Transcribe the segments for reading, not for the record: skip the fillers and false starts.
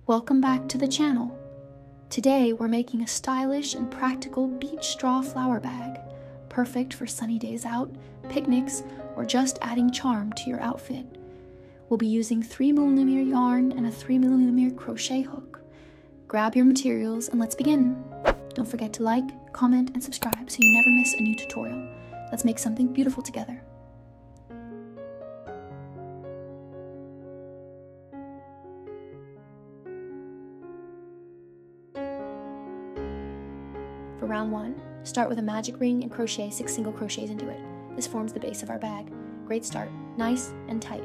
Welcome back to the channel. Today we're making a stylish and practical beach straw flower bag, perfect for sunny days out, picnics, or just adding charm to your outfit. We'll be using 3mm yarn and a 3mm crochet hook. Grab your materials and let's begin. Don't forget to like, comment, and subscribe so you never miss a new tutorial. Let's make something beautiful together. For round 1, start with a magic ring and crochet 6 single crochets into it. This forms the base of our bag. Great start, nice and tight.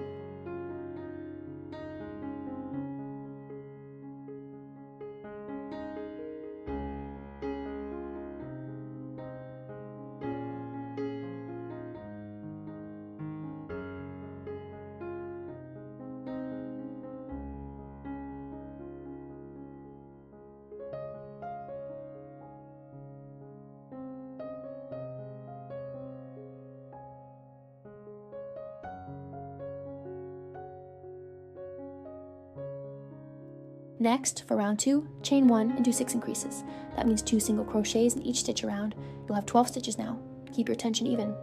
Next, for round 2, chain 1 and do 6 increases. That means 2 single crochets in each stitch around. You'll have 12 stitches now. Keep your tension even.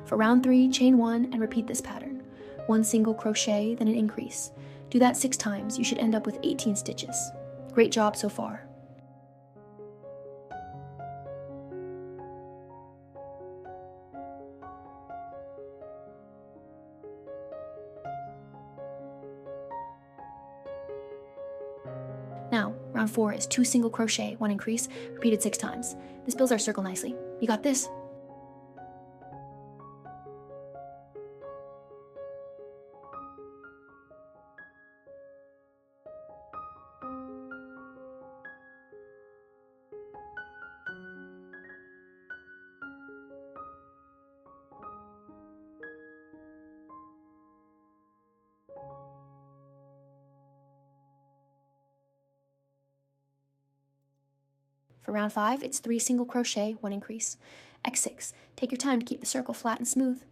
For round 3, chain 1 and repeat this pattern. 1 single crochet, then an increase. Do that 6 times. You should end up with 18 stitches. Great job so far. Now, round 4 is 2 single crochet, 1 increase, repeated 6 times. This builds our circle nicely. You got this. For round 5, it's 3 single crochet, 1 increase. X6. Take your time to keep the circle flat and smooth.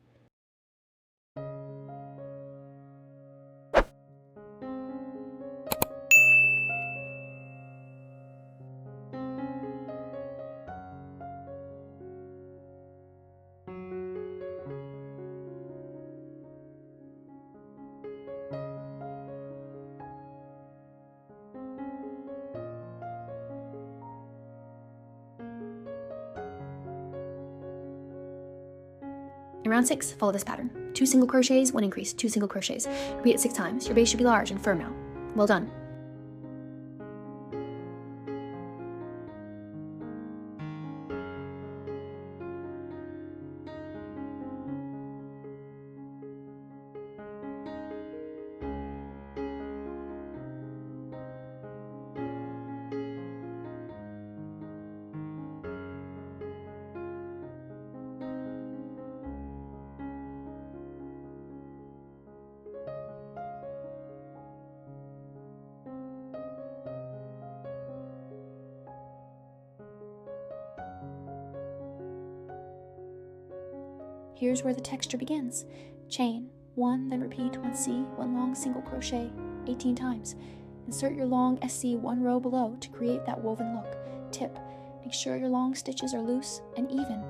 In round 6, follow this pattern. 2 single crochets, 1 increase, 2 single crochets. Repeat it 6 times. Your base should be large and firm now. Well done. Here's where the texture begins. Chain 1, then repeat 1C, 1 long single crochet 18 times. Insert your long SC 1 row below to create that woven look. Tip: make sure your long stitches are loose and even.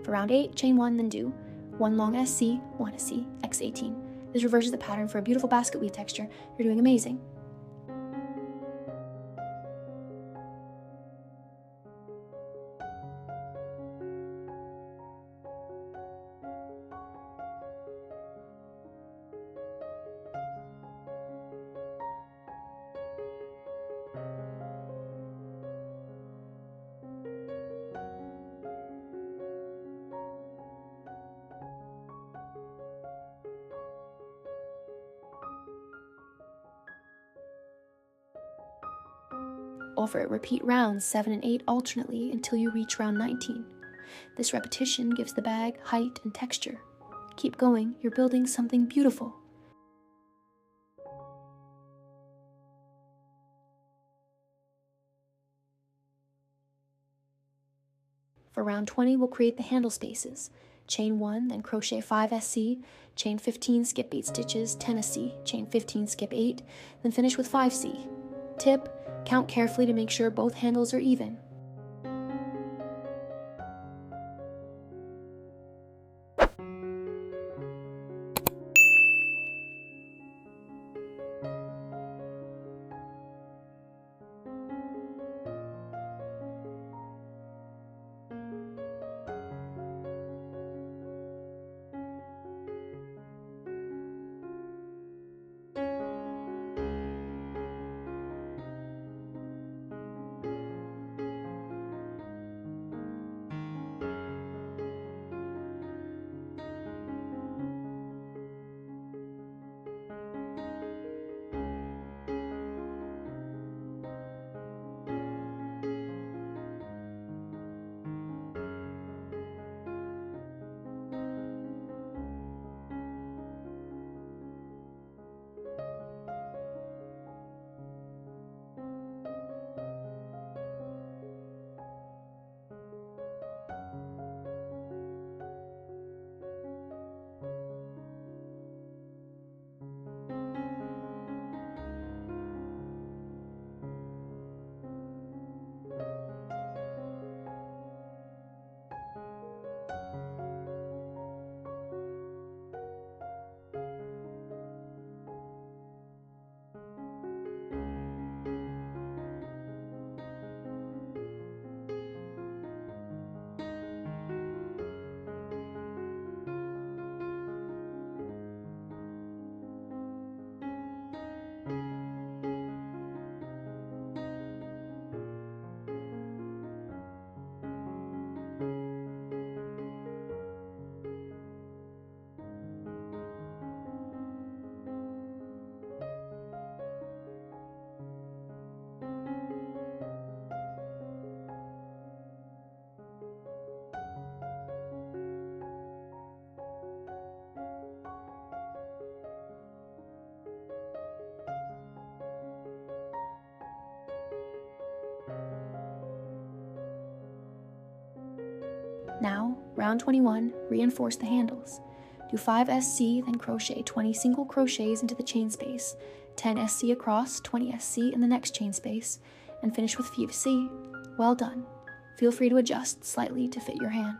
For round 8, chain 1, then do 1 long SC, 1 SC, X18. This reverses the pattern for a beautiful basket weave texture. You're doing amazing. Over it, repeat rounds 7 and 8 alternately until you reach round 19. This repetition gives the bag height and texture. Keep going, you're building something beautiful. For round 20, we'll create the handle spaces. Chain 1, then crochet 5 SC, chain 15, skip 8 stitches, 10 SC, chain 15, skip 8, then finish with 5C. Tip: count carefully to make sure both handles are even. Now, round 21, reinforce the handles. Do 5 SC, then crochet 20 single crochets into the chain space, 10 SC across, 20 SC in the next chain space, and finish with 5C. Well done. Feel free to adjust slightly to fit your hand.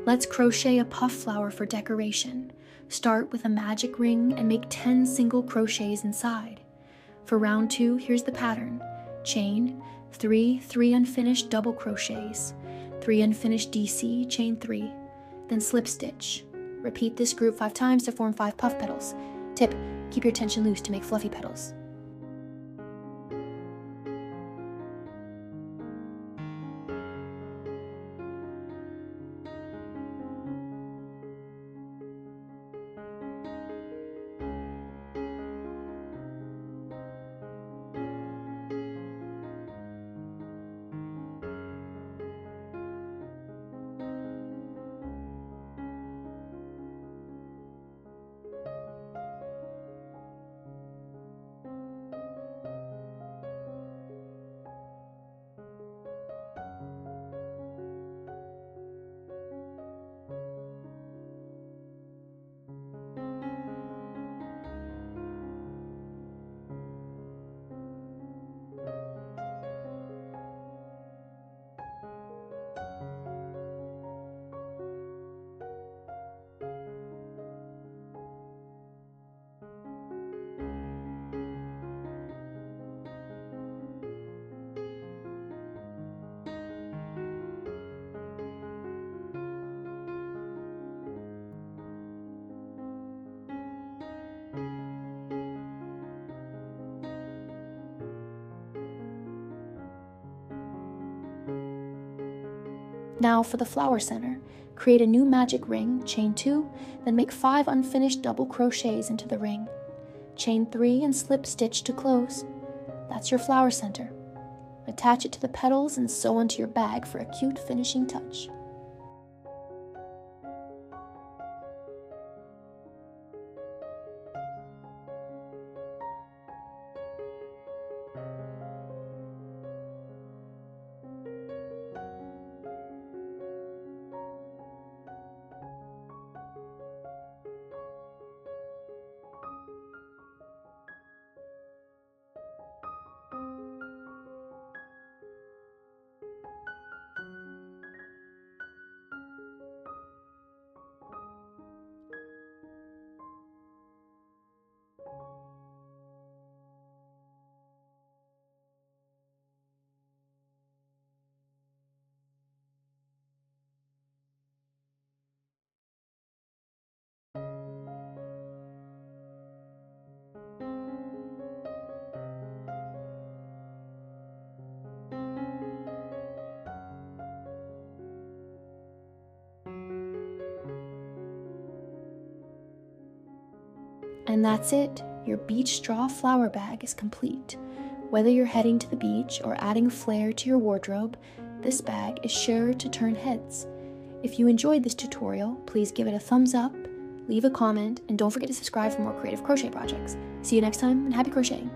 Let's crochet a puff flower for decoration. Start with a magic ring and make 10 single crochets inside. For round 2, here's the pattern. Chain, 3 unfinished double crochets, 3 unfinished DC, chain 3, then slip stitch. Repeat this group 5 times to form 5 puff petals. Tip: keep your tension loose to make fluffy petals. Now for the flower center, create a new magic ring, chain 2, then make 5 unfinished double crochets into the ring. Chain 3 and slip stitch to close. That's your flower center. Attach it to the petals and sew onto your bag for a cute finishing touch. And that's it, your beach straw flower bag is complete. Whether you're heading to the beach or adding flair to your wardrobe, this bag is sure to turn heads. If you enjoyed this tutorial, please give it a thumbs up, leave a comment, and don't forget to subscribe for more creative crochet projects. See you next time, and happy crocheting!